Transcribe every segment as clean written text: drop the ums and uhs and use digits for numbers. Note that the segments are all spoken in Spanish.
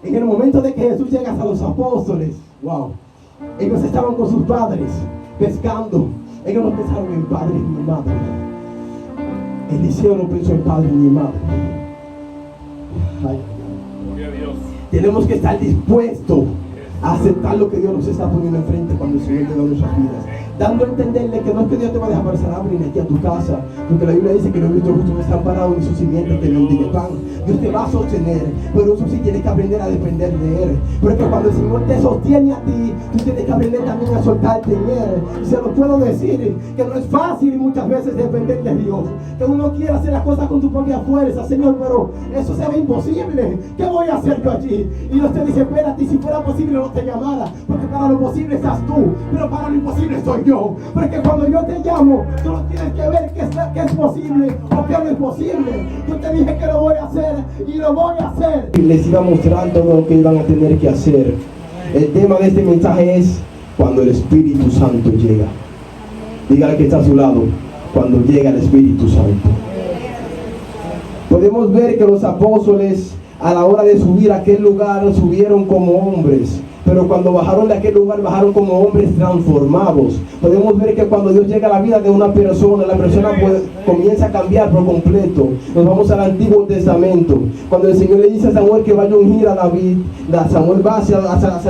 En el momento de que Jesús llega a los apóstoles, wow, ellos estaban con sus padres pescando. Ellos no pensaron en padre ni madre. Eliseo no pensó en padre ni madre. Ay, tenemos que estar dispuestos a aceptar lo que Dios nos está poniendo enfrente cuando el Señor llega a nuestras vidas, dando a entenderle que no es que Dios te va a dejar pasar hambre ni aquí a tu casa, porque la Biblia dice que no he visto justo están parados ni su simiente que mendigue pan. Dios te va a sostener, pero eso sí tienes que aprender a depender de Él, porque cuando el Señor te sostiene a ti, tú tienes que aprender también a soltarte en Él. Y se lo puedo decir, que no es fácil muchas veces depender de Dios, que uno quiere hacer las cosas con tu propia fuerza, Señor, pero eso se ve imposible. ¿Qué voy a hacer yo allí? Y Dios te dice, espérate, si fuera posible no te llamara, porque para lo posible estás tú, pero para lo imposible estoy yo. Porque cuando yo te llamo, tú no tienes que ver qué es posible o qué no es posible. Yo te dije que lo voy a hacer y lo voy a hacer. Y les iba a mostrar todo lo que iban a tener que hacer. El tema de este mensaje es cuando el Espíritu Santo llega. Dígale que está a su lado, cuando llega el Espíritu Santo. Podemos ver que los apóstoles, a la hora de subir a aquel lugar, subieron como hombres, pero cuando bajaron de aquel lugar, bajaron como hombres transformados. Podemos ver que cuando Dios llega a la vida de una persona, la persona comienza a cambiar por completo. Nos vamos al Antiguo Testamento. Cuando el Señor le dice a Samuel que vaya a ungir a David, Samuel va hacia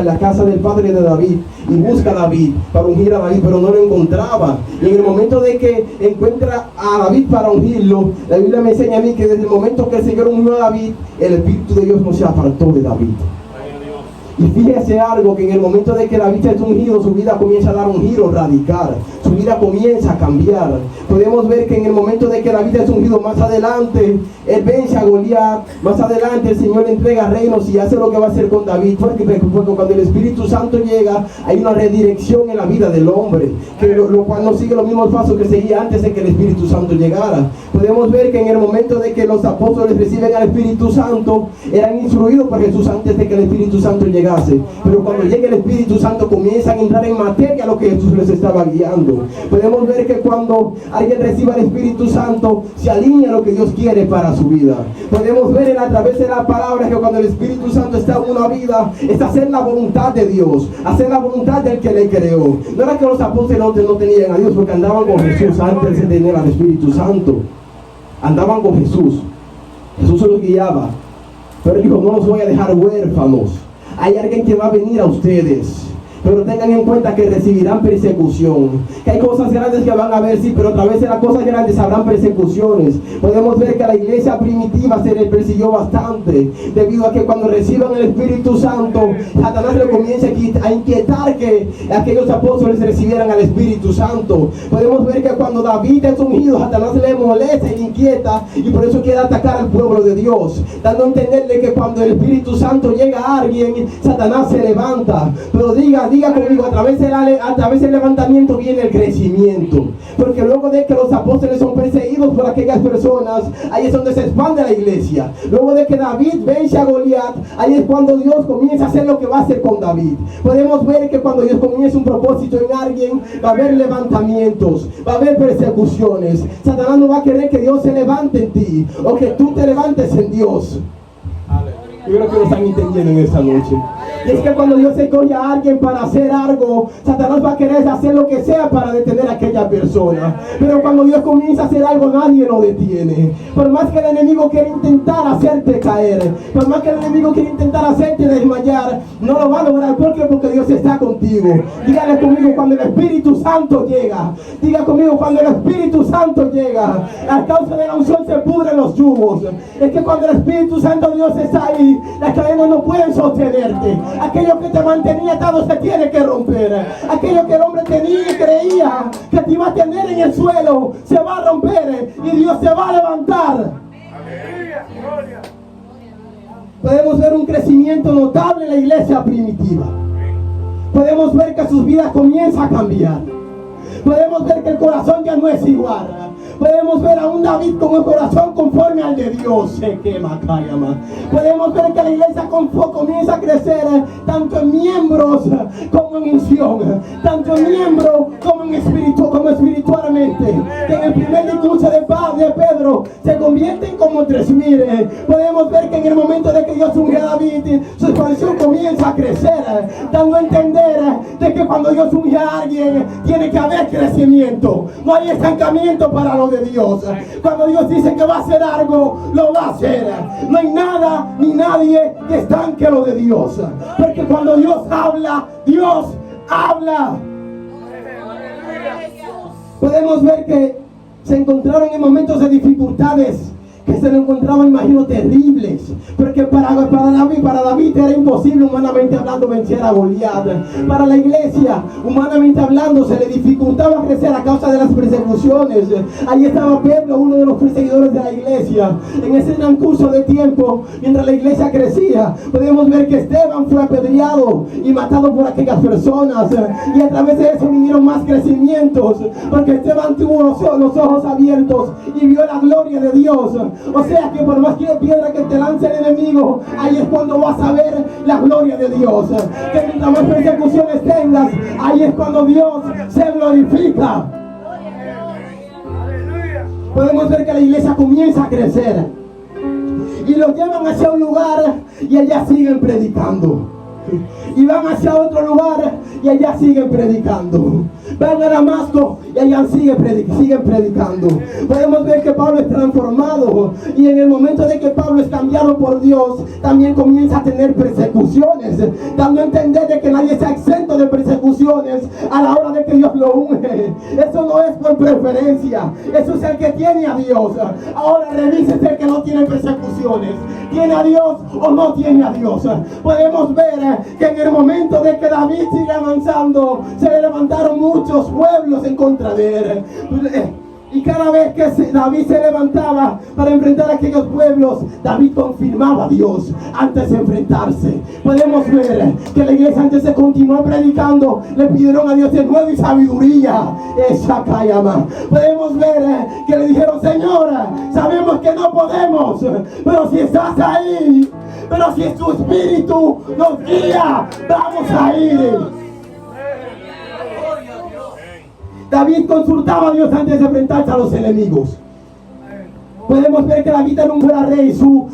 la casa del padre de David y busca a David para ungir a David, pero no lo encontraba. Y en el momento de que encuentra a David para ungirlo, la Biblia me enseña a mí que desde el momento que el Señor ungió a David, el Espíritu de Dios no se apartó de David. Y fíjese algo, que en el momento de que David es ungido, su vida comienza a dar un giro radical. Su vida comienza a cambiar. Podemos ver que en el momento de que David es ungido, más adelante, él vence a Goliat. Más adelante el Señor le entrega reinos y hace lo que va a hacer con David. Porque cuando el Espíritu Santo llega, hay una redirección en la vida del hombre, que lo cual no sigue los mismos pasos que seguía antes de que el Espíritu Santo llegara. Podemos ver que en el momento de que los apóstoles reciben al Espíritu Santo, eran instruidos por Jesús antes de que el Espíritu Santo llegara. Pero cuando llega el Espíritu Santo, comienzan a entrar en materia lo que Jesús les estaba guiando. Podemos ver que cuando alguien recibe el Espíritu Santo, se alinea a lo que Dios quiere para su vida. Podemos ver a través de la palabra que cuando el Espíritu Santo está en una vida, es hacer la voluntad de Dios, hacer la voluntad del que le creó. No era que los apóstoles no tenían a Dios, porque andaban con Jesús antes de tener al Espíritu Santo. Andaban con Jesús. Jesús se los guiaba, pero él dijo, no los voy a dejar huérfanos. Hay alguien que va a venir a ustedes, pero tengan en cuenta que recibirán persecución, que hay cosas grandes que van a ver, sí, pero a través de las cosas grandes habrán persecuciones. Podemos ver que a la iglesia primitiva se le persiguió bastante, debido a que cuando reciban el Espíritu Santo, Satanás le comienza a inquietar que aquellos apóstoles recibieran al Espíritu Santo. Podemos ver que cuando David es ungido, Satanás le molesta y le inquieta, y por eso quiere atacar al pueblo de Dios, dando a entenderle que cuando el Espíritu Santo llega a alguien, Satanás se levanta. Pero diga conmigo, a través del levantamiento viene el crecimiento. Porque luego de que los apóstoles son perseguidos por aquellas personas, ahí es donde se expande la iglesia. Luego de que David vence a Goliat, ahí es cuando Dios comienza a hacer lo que va a hacer con David. Podemos ver que cuando Dios comienza un propósito en alguien, va a haber levantamientos, va a haber persecuciones. Satanás no va a querer que Dios se levante en ti, o que tú te levantes en Dios. Yo creo que lo están entendiendo en esta noche. Y es que cuando Dios escoge a alguien para hacer algo, Satanás va a querer hacer lo que sea para detener a aquella persona. Pero cuando Dios comienza a hacer algo, nadie lo detiene. Por más que el enemigo quiera intentar hacerte caer, por más que el enemigo quiera intentar hacerte desmayar, no lo va a lograr. ¿Por qué? Porque Dios está contigo. Dígale conmigo, cuando el Espíritu Santo llega. Diga conmigo, cuando el Espíritu Santo llega, a causa de la unción se pudren los yugos. Es que cuando el Espíritu Santo de Dios está ahí, las cadenas no pueden sostenerte. Aquello que te mantenía atado se tiene que romper. Aquello que el hombre tenía y creía que te iba a tener en el suelo, se va a romper y Dios se va a levantar. Podemos ver un crecimiento notable en la iglesia primitiva. Podemos ver que sus vidas comienzan a cambiar. Podemos ver que el corazón ya no es igual. Podemos ver a un David con un corazón conforme al de Dios. Se quema, cállama. Podemos ver que la iglesia comienza a crecer tanto en miembros como en unción, tanto en miembros como en espíritu, como espiritualmente. Que en el primer discurso de Pedro se convierten como 3,000. Podemos ver que en el momento de que Dios unge a David, su expansión comienza a crecer, dando a entender de que cuando Dios unge a alguien tiene que haber crecimiento. No hay estancamiento para lo de Dios. Cuando Dios dice que va a hacer algo, lo va a hacer. No hay nada ni nadie que estanque lo de Dios, porque cuando Dios habla, Dios habla. Podemos ver que se encontraron en momentos de dificultades que se lo encontraban, imagino, terribles, porque para David era imposible, humanamente hablando, vencer a Goliat. Para la iglesia, humanamente hablando, se le dificultaba crecer a causa de las persecuciones. Ahí estaba Pedro, uno de los perseguidores de la iglesia. En ese transcurso de tiempo, mientras la iglesia crecía, podemos ver que Esteban fue apedreado y matado por aquellas personas, y a través de eso vinieron más crecimientos, porque Esteban tuvo los ojos abiertos y vio la gloria de Dios. O sea que por más que piedra que te lance el enemigo, ahí es cuando vas a ver la gloria de Dios. Que mientras más persecuciones tengas, ahí es cuando Dios se glorifica. Podemos ver que la iglesia comienza a crecer y los llevan hacia un lugar y allá siguen predicando. Y van hacia otro lugar y allá siguen predicando. Van a Damasco y allá siguen predicando. Podemos ver que Pablo es transformado, y en el momento de que Pablo es cambiado por Dios, también comienza a tener persecuciones, dando a entender de que nadie está exento de persecuciones a la hora de que Dios lo unge. Eso no es por preferencia, eso es el que tiene a Dios. Ahora revísese el que no tiene persecuciones. ¿Tiene a Dios o no tiene a Dios? Podemos ver que en el momento de que David sigue avanzando, se le levantaron muchos pueblos en contra de él. Y cada vez que David se levantaba para enfrentar a aquellos pueblos, David confirmaba a Dios antes de enfrentarse. Podemos ver que la iglesia, antes de continuar predicando, le pidieron a Dios de nuevo y sabiduría. Esa cállama. Podemos ver que le dijeron: Señora, sabemos que no podemos, pero si estás ahí, pero si tu espíritu nos guía, vamos a ir. David consultaba a Dios antes de enfrentarse a los enemigos. Podemos ver que David era un gran rey. Su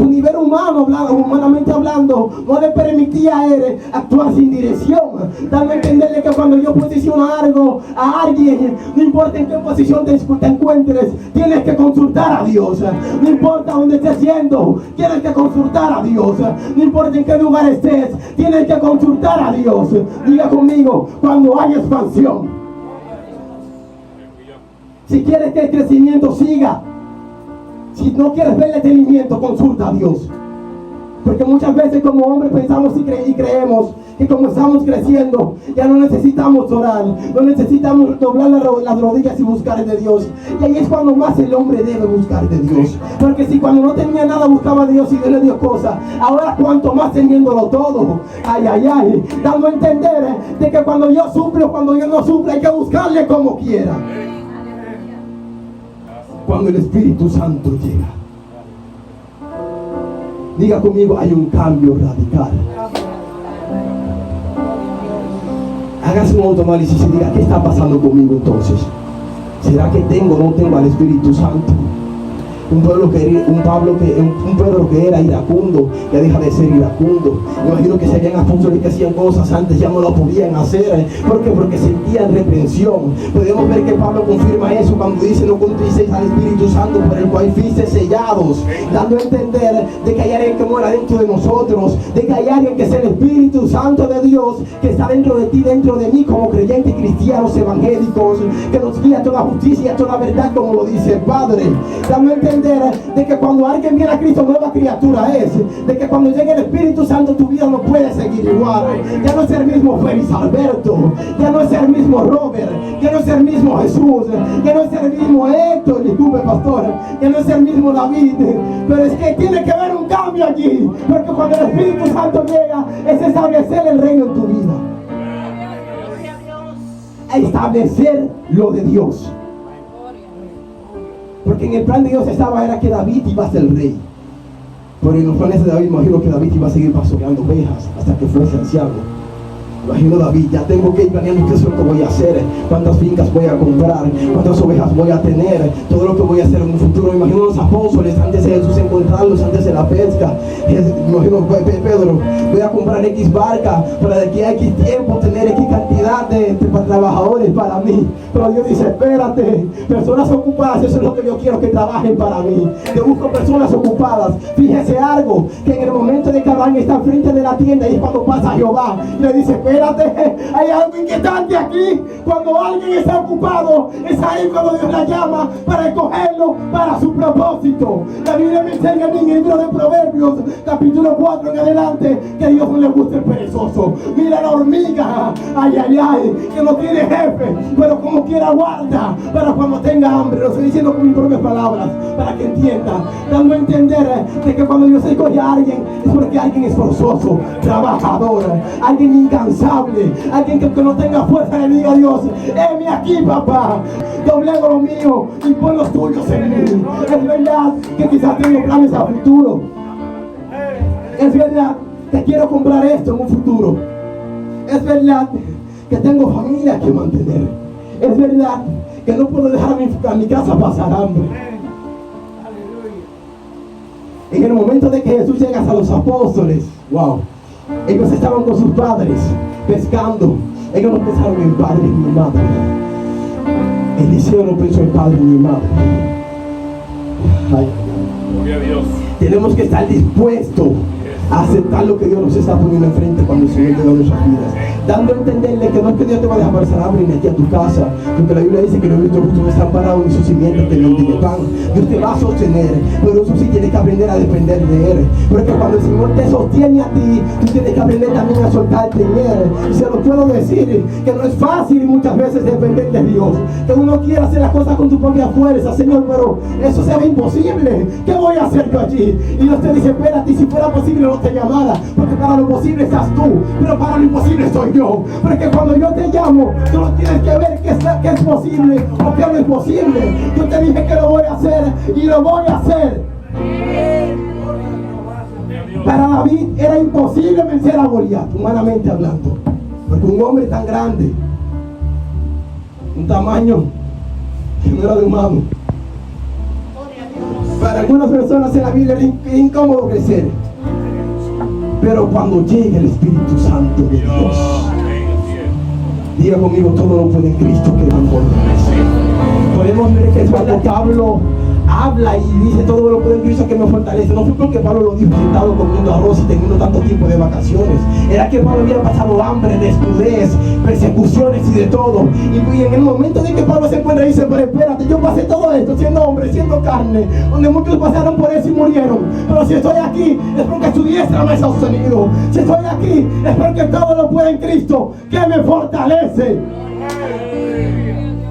nivel humano, humanamente hablando, no le permitía a él actuar sin dirección, dando a entenderle que cuando yo posiciono algo a alguien, no importa en qué posición te encuentres, tienes que consultar a Dios. No importa dónde estés yendo, tienes que consultar a Dios. No importa en qué lugar estés, tienes que consultar a Dios. Diga conmigo: cuando hay expansión. Si quieres que el crecimiento siga, si no quieres ver detenimiento, consulta a Dios. Porque muchas veces como hombres pensamos y creemos que como estamos creciendo, ya no necesitamos orar, no necesitamos doblar las rodillas y buscar de Dios. Y ahí es cuando más el hombre debe buscar de Dios. Porque si cuando no tenía nada buscaba a Dios y Dios le dio cosas, ahora cuanto más teniéndolo todo, dando a entender de que cuando yo suplo, cuando yo no suplo, hay que buscarle como quiera. Cuando el Espíritu Santo llega, diga conmigo: hay un cambio radical. Hágase un autoanálisis y diga: ¿qué está pasando conmigo entonces? ¿Será que tengo o no tengo al Espíritu Santo? Un Pedro que era iracundo, ya deja de ser iracundo. Me imagino que se habían apóstoles que hacían cosas antes, ya no lo podían hacer. ¿Por qué? Porque sentían reprensión. Podemos ver que Pablo confirma eso cuando dice: no contristeis al Espíritu Santo, por el cual fuiste sellados, dando a entender de que hay alguien que mora dentro de nosotros, de que hay alguien que es el Espíritu Santo de Dios, que está dentro de ti, dentro de mí, como creyentes cristianos evangélicos, que nos guía a toda justicia y a toda verdad, como lo dice el Padre. Dando a entender de que cuando alguien viene a Cristo, nueva criatura es. De que cuando llegue el Espíritu Santo, tu vida no puede seguir igual. Ya no es el mismo Félix Alberto, ya no es el mismo Robert, ya no es el mismo Jesús, ya no es el mismo Héctor, disculpe pastor, ya no es el mismo David. Pero es que tiene que haber un cambio allí, porque cuando el Espíritu Santo llega, es establecer el reino en tu vida, establecer lo de Dios. Porque en el plan de Dios era que David iba a ser el rey. Pero en los planes de David, imagino que David iba a seguir pastoreando ovejas hasta que fuese anciano. Imagino David, ya tengo que ir planeando qué es lo que voy a hacer, cuántas fincas voy a comprar, cuántas ovejas voy a tener, todo lo que voy a hacer en un futuro. Imagino los apóstoles antes de Jesús encontrarlos, antes de la pesca. Imagino Pedro, voy a comprar X barca para de aquí a X tiempo tener X cantidad de trabajadores para mí. Pero Dios dice, espérate, personas ocupadas, eso es lo que yo quiero que trabajen para mí. Yo busco personas ocupadas. Fíjese algo, que en el momento de que Abraham está al frente de la tienda y es cuando pasa Jehová, le dice, espérate, hay algo inquietante aquí. Cuando alguien está ocupado, es ahí cuando Dios la llama para escogerlo para su propósito. La Biblia me enseña en el libro de Proverbios, capítulo 4 en adelante, que a Dios no le gusta el perezoso. Mira la hormiga, ay, ay, ay, que no tiene jefe, pero como quiera guarda para cuando tenga hambre. Lo estoy diciendo con mis propias palabras, para que entienda, dando a entender de que cuando Dios escoge a alguien, es porque alguien es forzoso, trabajador, alguien incansable, alguien que no tenga fuerza. Le diga a Dios, heme aquí, papá, doblego lo mío y pon los tuyos en mí. Es verdad que quizás tengo planes a futuro. Es verdad que quiero comprar esto en un futuro. Es verdad que tengo familia que mantener. Es verdad que no puedo dejar a mi casa pasar hambre. En el momento de que Jesús llega a los apóstoles, wow, ellos estaban con sus padres pescando. Ellos no pensaron en padre ni madre. Eliseo no pensó en padre ni madre. Ay, gloria a Dios. Tenemos que estar dispuestos a aceptar lo que Dios nos está poniendo enfrente cuando el Señor te da nuestras vidas, dando a entenderle que no es que Dios te va a dejar pasar hambre ni aquí a tu casa, porque la Biblia dice que nuestro justo no está amparado ni su simiente que no tiene pan. Dios te va a sostener, pero eso sí tienes que aprender a depender de Él, porque cuando el Señor te sostiene a ti, tú tienes que aprender también a soltarte en Él. Y se lo puedo decir, que no es fácil muchas veces depender de Dios, que uno quiere hacer las cosas con tu propia fuerza, Señor, pero eso se ve imposible. ¿Qué voy a hacer yo allí? Y Dios te dice, espérate, si fuera posible no te llamara, porque para lo posible estás tú, pero para lo imposible soy yo. Porque cuando yo te llamo, tú no tienes que ver que es posible o que no es posible. Yo te dije que lo voy a hacer y lo voy a hacer. Para David era imposible vencer a Goliat, humanamente hablando, porque un hombre tan grande, un tamaño que no era de humano. Para algunas personas en la Biblia es incómodo crecer, pero cuando llegue el Espíritu Santo de Dios, diga conmigo, todo lo puede en Cristo que me fortalece. Podemos ver que cuando Pablo habla y dice todo lo puede en Cristo que me fortalece, no fue porque Pablo lo dijo sentado comiendo arroz y teniendo tanto tiempo de vacaciones. Era que Pablo había pasado hambre, desnudez, persecuciones y de todo. Y en el momento de que Pablo se encuentra y dice, pero espérate, yo pasé todo esto siendo hombre, siendo carne, donde muchos pasaron por eso y murieron, pero si estoy aquí es porque su diestra me ha sostenido. Si estoy aquí es porque todo lo puede en Cristo que me fortalece.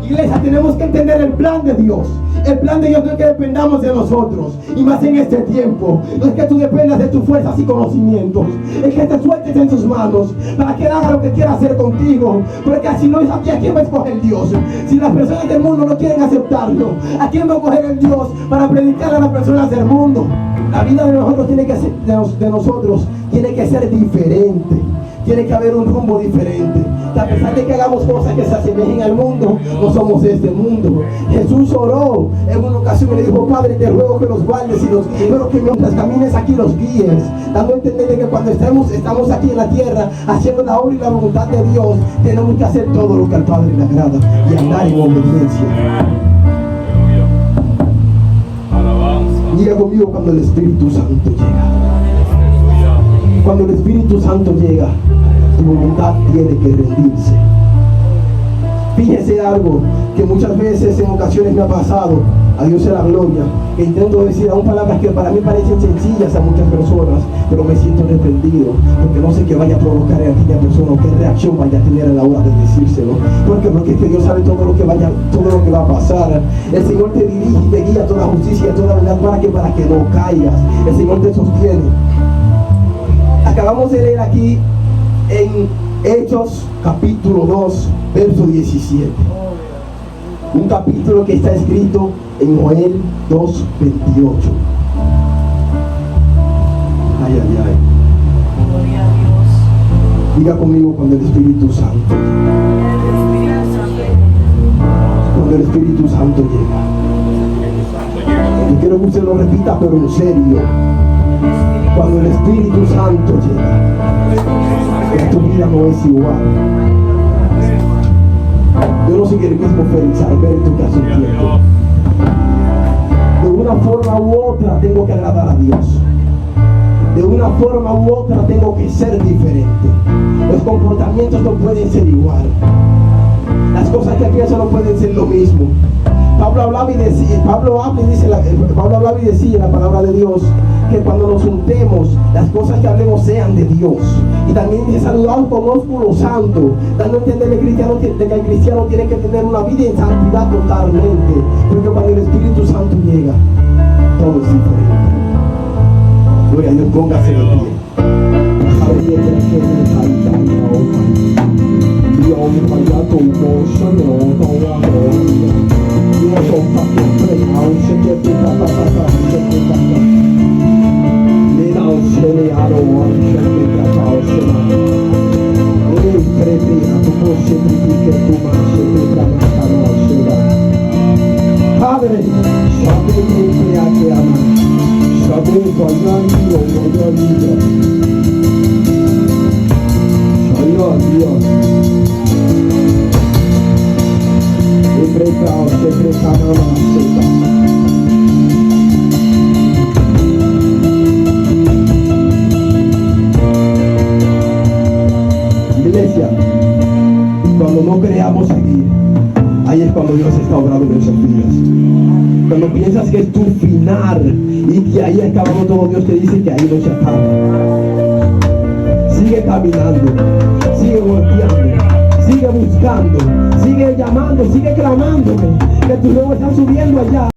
Iglesia, tenemos que entender el plan de Dios. El plan de Dios no es que dependamos de nosotros, y más en este tiempo. No es que tú dependas de tus fuerzas y conocimientos, es que te sueltes en sus manos para que Él haga lo que quiera hacer contigo. Porque si no es a ti, ¿a quién va a escoger el Dios? Si las personas del mundo no quieren aceptarlo, ¿a quién va a escoger el Dios para predicar a las personas del mundo? La vida de nosotros tiene que ser, de nosotros tiene que ser diferente. Tiene que haber un rumbo diferente. Que a pesar de que hagamos cosas que se asemejen al mundo, no somos de este mundo. Jesús oró en una ocasión y le dijo, Padre, te ruego que los guardes y los guíes, pero que mientras camines aquí los guíes, dando a entender que cuando estamos aquí en la tierra haciendo la obra y la voluntad de Dios, tenemos que hacer todo lo que al Padre le agrada y andar en obediencia. Diga conmigo, cuando el Espíritu Santo llega. Cuando el Espíritu Santo llega, tu voluntad tiene que rendirse. Fíjese algo que muchas veces en ocasiones me ha pasado, a Dios sea la gloria, que intento decir aún palabras que para mí parecen sencillas a muchas personas, pero me siento arrepentido, porque no sé qué vaya a provocar en aquella persona o qué reacción vaya a tener a la hora de decírselo. Porque es que Dios sabe todo lo que va a pasar. El Señor te dirige y te guía a toda justicia y a toda verdad para que no caigas. El Señor te sostiene. Acabamos de leer aquí en Hechos capítulo 2 verso 17. Un capítulo que está escrito en Joel 2:28. Ay, ay, ay. Gloria a Dios. Diga conmigo cuando el Espíritu Santo. Cuando el Espíritu Santo llega. Y quiero que usted lo repita, pero en serio. Cuando el Espíritu Santo llega, tu vida no es igual. Yo no soy el mismo Félix Alberto que hace un tiempo. De una forma u otra tengo que agradar a Dios. De una forma u otra tengo que ser diferente. Los comportamientos no pueden ser igual. Las cosas que pienso no pueden ser lo mismo. Pablo hablaba y decía en la palabra de Dios que cuando nos juntemos, las cosas que hablemos sean de Dios. Y también dice saludamos con ósculo santo, dando a entender de que el cristiano tiene que tener una vida en santidad totalmente, porque cuando el Espíritu Santo llega, todo es diferente. Gloria a Dios, póngase de pie. Padre, iglesia, cuando no queremos seguir, ahí es cuando Dios está obrando en nuestras vidas. Cuando piensas que es tu final y que ahí acabamos todo, Dios te dice que ahí no se acaba. Sigue caminando, sigue volteando, sigue buscando, sigue llamando, sigue clamándome, que tus ojos están subiendo allá.